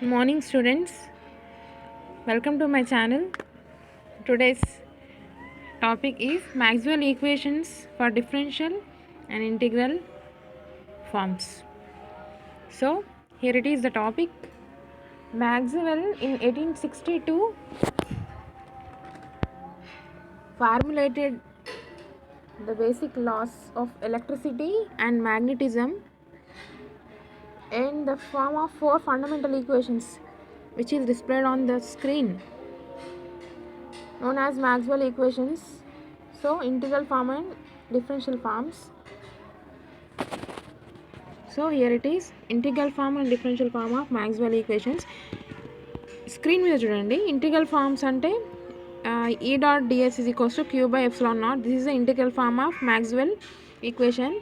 Morning students, welcome to my channel. Today's topic is Maxwell equations for differential and integral forms. So here it is the topic. Maxwell in 1862 formulated the basic laws of electricity and magnetism in the form of four fundamental equations, which is displayed on the screen, known as Maxwell equations. So integral form and differential forms. So here it is, integral form and differential form of Maxwell equations. Screen మీద చూడండి. Integral forms అంటే E dot ds is equals to q by epsilon naught. This is the integral form of Maxwell equation.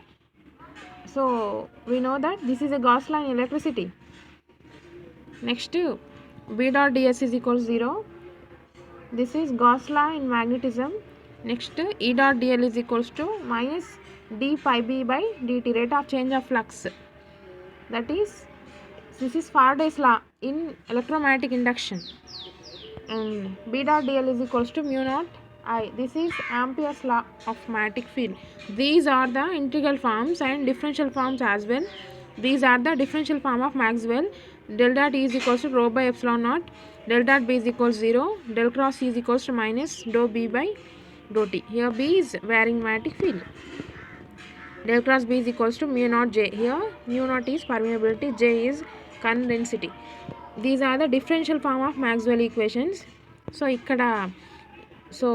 So we know that this is a Gauss law in electricity. Next, B dot ds is equals 0. This is Gauss law in magnetism. Next, E dot dl is equals to minus d pi b by dt, rate of change of flux. That is, this is Faraday's law in electromagnetic induction. And B dot dl is equals to mu naught I. This is Ampere's law of magnetic field. These are the integral forms and differential forms as well. These are the differential form of Maxwell. Del dot E is equals to rho by epsilon naught. Del dot B is equals 0. Del cross E is equals to minus dou B by dou T. Here B is varying magnetic field. Del cross B is equals to mu naught J. Here mu naught is permeability, J is current density. These are the differential form of Maxwell equations. So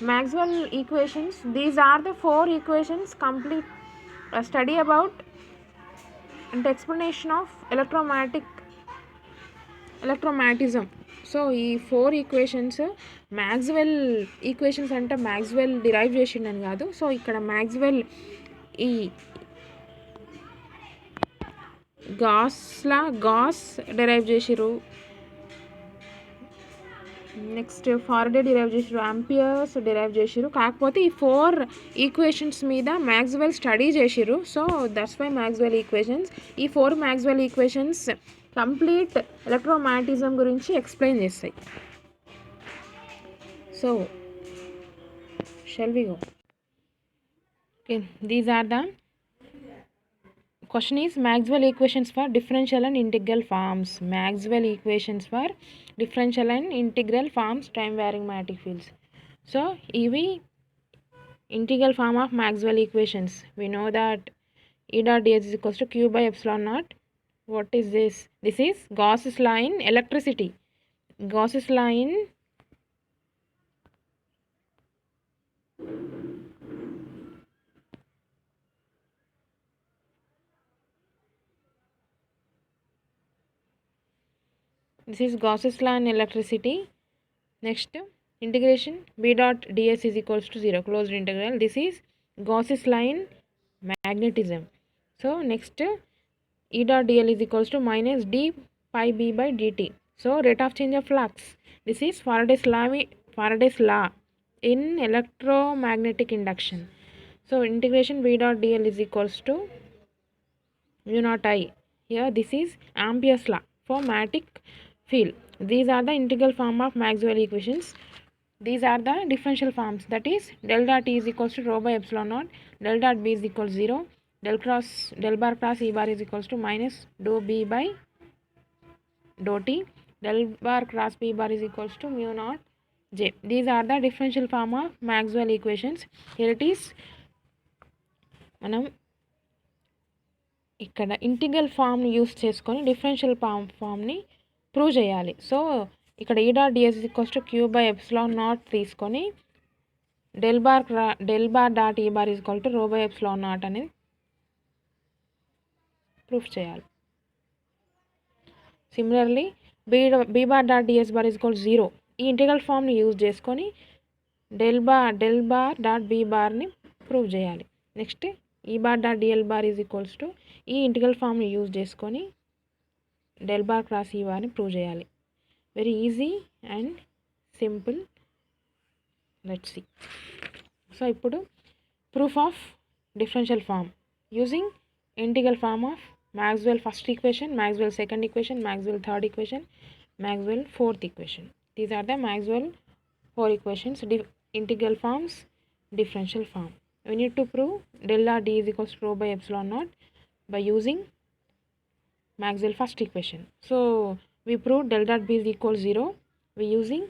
Maxwell equations, these are the four equations complete study about and explanation of electromagnetism. So ఈ four equations Maxwell equations అంటే Maxwell derive చేసిండని కాదు. So ఇక్కడ Maxwell ఈ Gauss derive చేసిరు. Next Faraday derive చేసిరు, Ampere's derive చేసిరు. కాకపోతే ఈ ఫోర్ ఈక్వేషన్స్ మీద మ్యాక్స్వెల్ స్టడీ చేసిరు. So that's why Maxwell equations. ఈ four Maxwell equations complete electromagnetism గురించి ఎక్స్ప్లెయిన్ చేస్తాయి. So shall we go. Okay, these are the question is Maxwell equations for differential and integral forms. Maxwell equations for differential and integral forms, time varying magnetic fields. So EV integral form of Maxwell equations, we know that E dot ds is equals to q by epsilon naught. What is this? This is Gauss's law in electricity. Gauss's law in this is Gauss's law in electricity. Next, integration B dot ds is equals to 0, closed integral. This is Gauss's law in magnetism. So next, E dot dl is equals to minus d pi b by dt. So rate of change of flux. This is Faraday's law in electromagnetic induction. So integration B dot dl is equals to mu naught I. Here this is Ampere's law for magnetic field. These are the integral form of Maxwell equations. These are the differential forms. That is, del dot E is equals to rho by epsilon naught. Del dot B is equals 0. Del bar cross E bar is equals to minus dou B by dou T. Del bar cross B bar is equals to mu naught J. These are the differential form of Maxwell equations. Here it is. మనం ఇక్కడ integral ఫామ్ని use చేసుకొని differential ఫామ్ని prove చేయాలి. So ఇక్కడ E dot ds is equals to q by epsilon naught తీసుకొని del bar dot E bar is equal to rho by epsilon naught అనేది proof చేయాలి. Similarly B bar dot ds bar is equal to 0. ఈ integral ఫామ్ని use చేసుకొని del bar dot B barని prove చేయాలి. నెక్స్ట్ E bar dot dl bar is equals to ఈ integral ఫామ్ని యూజ్ చేసుకొని del bar cross E barని ప్రూవ్ చేయాలి. Very easy and simple. Let's see. So ఇప్పుడు proof of differential form using integral form of Maxwell first equation, Maxwell second equation, Maxwell third equation, Maxwell fourth equation. These are the Maxwell four equations, integral forms, differential form. We need to prove del r d is equals to rho by epsilon naught by using Maxwell first equation. So we proved del dot b is equals 0 by using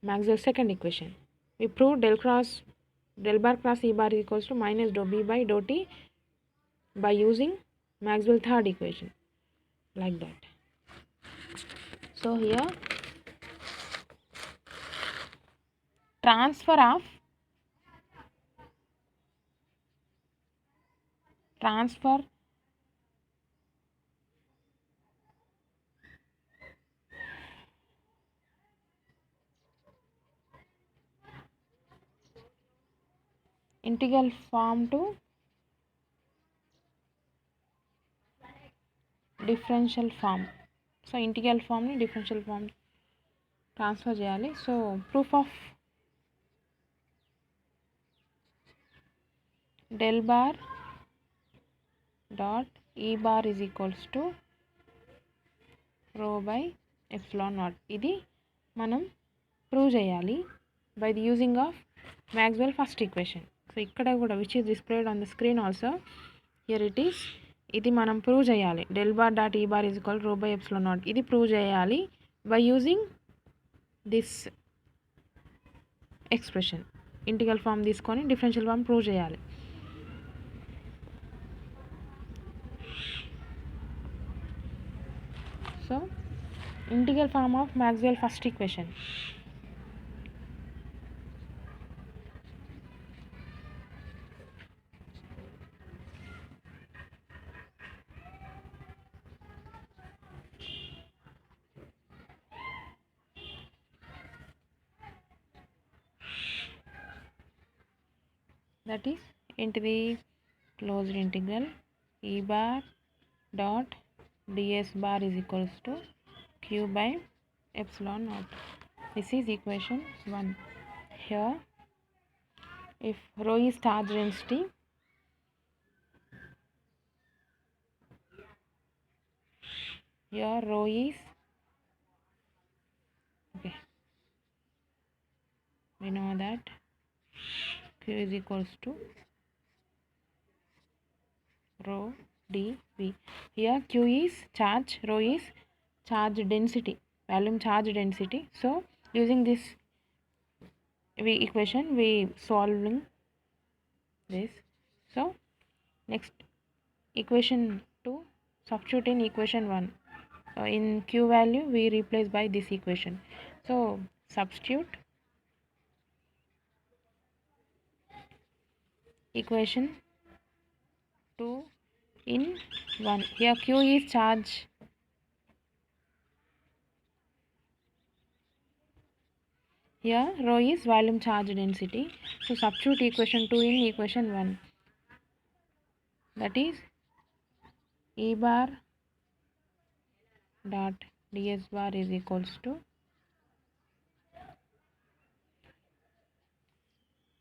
Maxwell second equation. We proved del bar cross E bar is equals to minus dou b by dou t by using Maxwell third equation, like that. So here transfer integral form to differential form. So integral form ni differential form transfer cheyali. So proof of del bar dot E bar is equals to rho by epsilon naught. ఇది మనం prove చేయాలి by the using of Maxwell first equation. So ఇక్కడ కూడా which is displayed on the screen also. Here it is. ఇది మనం prove చేయాలి. del bar dot E bar is equal to rho by epsilon naught. ఇది prove చేయాలి by using this expression. Integral form తీసుకొని differential form prove చేయాలి. So integral form of Maxwell first equation. That is into the closed integral E bar dot ds bar is equals to q by epsilon naught. This is equation 1. Here if rho is charge density, here rho is, okay, we know that q is equals to rho dv. Here q is charge, rho is charge density, volume charge density. So using this equation we solving this. So next equation 2, substitute in equation 1. In q value we replace by this equation. So substitute equation 2 in 1. Here q is charge, here rho is volume charge density. So substitute equation 2 in equation 1. That is E bar dot ds bar is equals to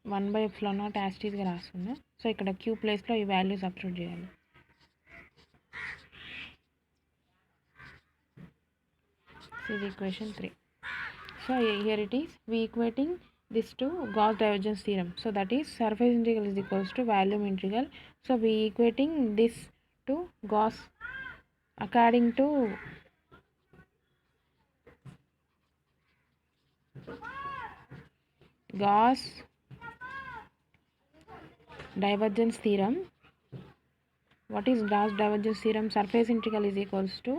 1 by epsilon naught as it is గా రాస్తున్నా. So ఇక్కడ q ప్లేస్లో ఈ value substitute చేయాలి. This is equation 3. So here it is, we equating this to Gauss divergence theorem. So that is surface integral is equals to volume integral. So we equating this to Gauss according to Gauss divergence theorem. What is Gauss divergence theorem? Surface integral is equals to,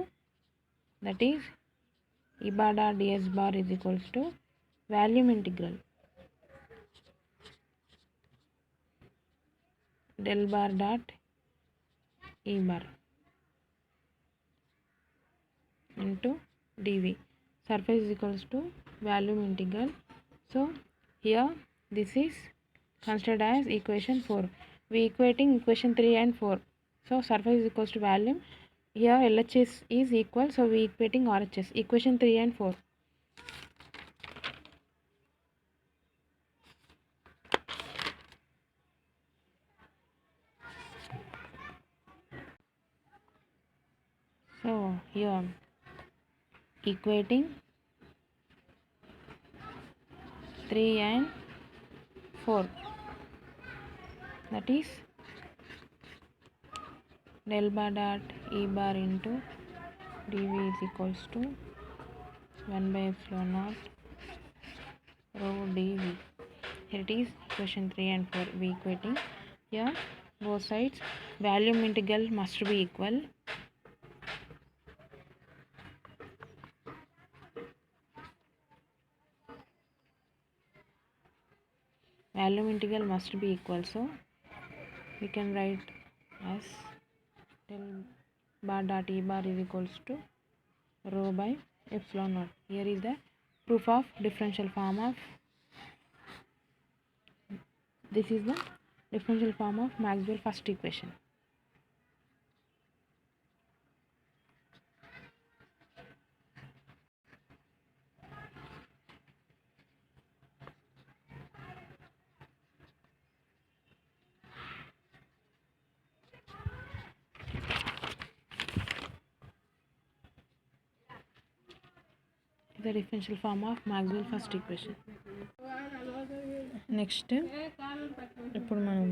that is E bar dot ds bar is equals to volume integral del bar dot E bar into dv. Surface is equals to volume integral. So here this is considered as equation 4. We equating equation 3 and 4. So surface is equals to volume. Here LHS is equal, so we equating RHS. Equation 3 and 4. here equating 3 and 4, that is del bar dot E bar into dV is equals to 1 by epsilon naught rho dV. Here it is equation 3 and 4 we equating. Here both sides volume integral must be equal. Volume integral must be equal, so we can write as del bar dot E bar is equals to rho by epsilon naught. Here is the proof of differential form of, this is the differential form of Maxwell first equation. The differential form of Maxwell first equation. Next ఇప్పుడు మనం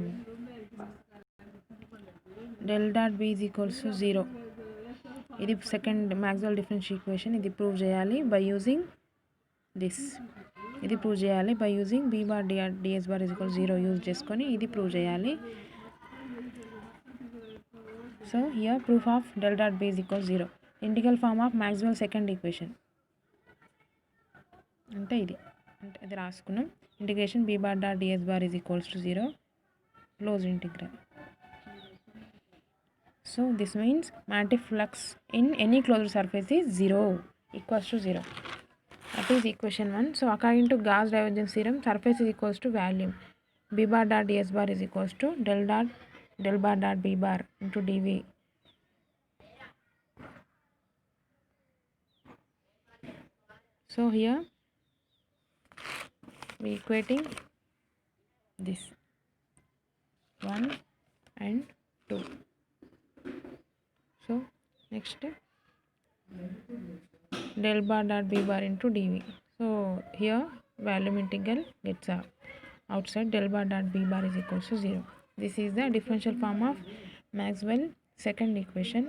del dot B is equals to 0, ఇది second Maxwell differential equation. ఇది prove చేయాలి by using this, ఇది prove చేయాలి by using B bar dS bar is equal 0 use చేసుకొని ఇది prove చేయాలి. So here proof of del dot B is equal 0, integral form of Maxwell second equation అంటే ఇది రాసుకున్నాం. Integration B bar dot dS bar is equals to 0 close integral. So this means magnetic flux in any closed surface is 0, equals to 0. That is equation 1. So according to Gauss divergence theorem, surface is equals to volume. B bar dot ds bar is equals to del bar dot b bar into dv. So here we equating this 1 and 2. So next del bar dot b bar into dv. So here volume integral gets outside, del bar dot b bar is equals to 0. This is the differential form of Maxwell second equation.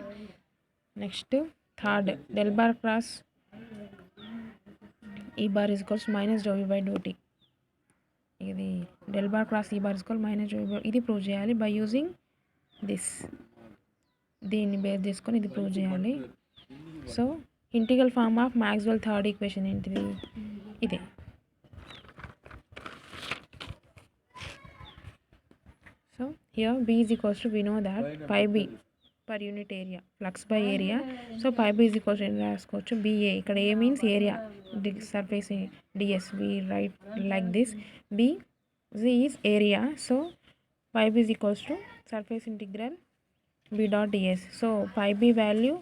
Next third, del bar cross e bar is equals to minus dou v by dou t. ఇది del bar cross e bar is equal minus dou v by, ఇది prove చేయాలి by using this, దీన్ని base చేసుకొని ఇది prove చేయాలి. So integral form of Maxwell third equation ఏంటిది, ఇదే. So here b is equals to, we know that pi b per unit area, flux by area. So pi b is equals to ఏం రాసుకోవచ్చు, BA. ఇక్కడ A means area, surface ds, we write like this. B is area, so pi b is equals to surface integral b dot ds. So pi b value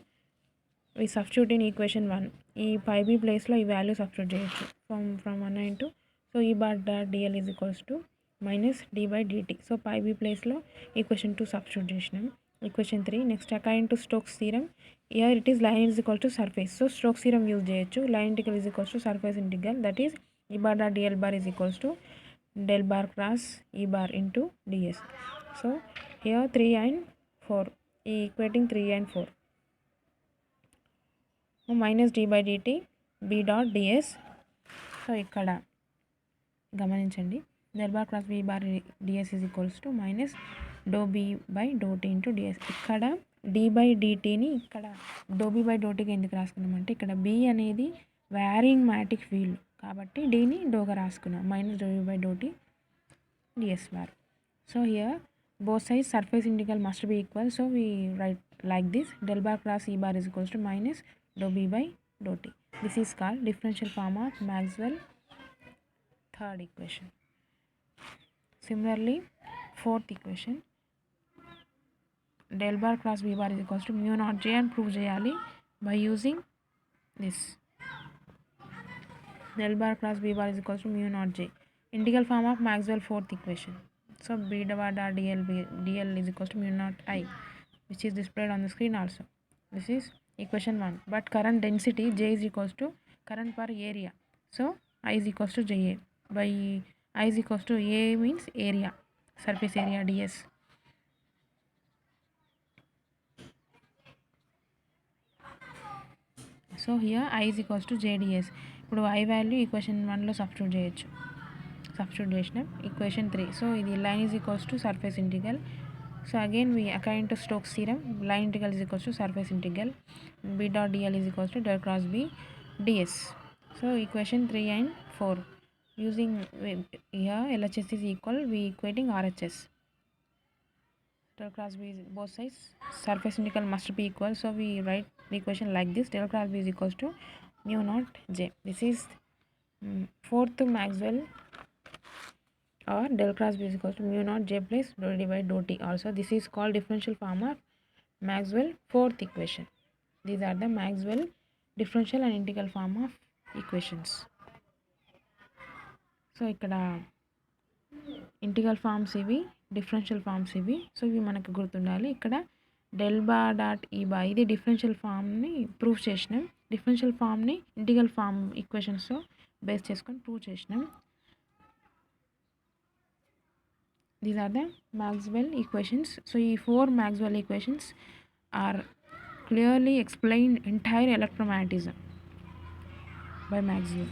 we substitute in equation 1. ఈ pi b ప్లేస్లో ఈ value substitute చేయొచ్చు from 1 and 2. So E bar dot dl is equals to minus d by dt. So pi b ప్లేస్లో equation 2 substitute చేసినాం. Equation 3. Next according to Stokes theorem, here it is line is equal to surface. So Stokes theorem use చేయొచ్చు. Line integral is equals to surface integral, that is E bar dot dl bar is equals to del bar cross e bar into ds. So here 3 and 4, equating 3 and 4. Minus d by dt b dot ds. So ఇక్కడ గమనించండి, del bar cross b bar ds is equals to minus dou b by dou t into ds. ఇక్కడ d by dtని ఇక్కడ dou b by dou tగా ఎందుకు రాసుకున్నామంటే, ఇక్కడ b అనేది varying magnetic field కాబట్టి dని డోగా రాసుకున్నాం, minus dou b by dou t ds bar. So here both sides surface integral must be equal, so we write like this, del bar cross e bar is equals to minus dou b by dou t. This is called differential form of Maxwell third equation. Similarly fourth equation, del bar cross b bar is equals to mu naught j, and prove చేయాలి by using this, del bar cross b bar is equals to mu naught j, integral form of Maxwell fourth equation. So b bar dl is equals to mu naught I, which is displayed on the screen also. This is equation 1. But current density J is equals to current per area. So I is equals to JA by I is equals to A means area, surface area ds. So here I is equals to JDS. ఇప్పుడు I value equation 1లో substitute చేసినాం. Equation 3. So ఇది line is equals to surface integral. So again we according to Stokes theorem, line integral is equals to surface integral. B dot dl is equals to del cross B ds. So equation 3 and 4 using here LHS is equal, we equating RHS. Del cross B is both sides, surface integral must be equal, so we write the equation like this: del cross B is equals to mu naught J. This is fourth Maxwell, or del cross B is equals to mu naught J plus dou d by dou t. Also this is called differential form of Maxwell fourth equation. These are the Maxwell differential and integral form of equations. So ఇక్కడ integral forms ఇవి, differential forms ఇవి. So ఇవి మనకు గుర్తుండాలి. ఇక్కడ del బా dot ఈ బా ఇది డిఫరెన్షియల్ ఫార్మ్ని ప్రూవ్ చేసినాం. డిఫరెన్షియల్ ఫార్మ్ని ఇంటిగ్రల్ ఫార్మ్ ఈక్వేషన్స్తో బేస్ చేసుకొని ప్రూవ్ చేసినాం. These are the Maxwell equations. So ఈ 4 Maxwell equations are clearly explained entire electromagnetism by Maxwell.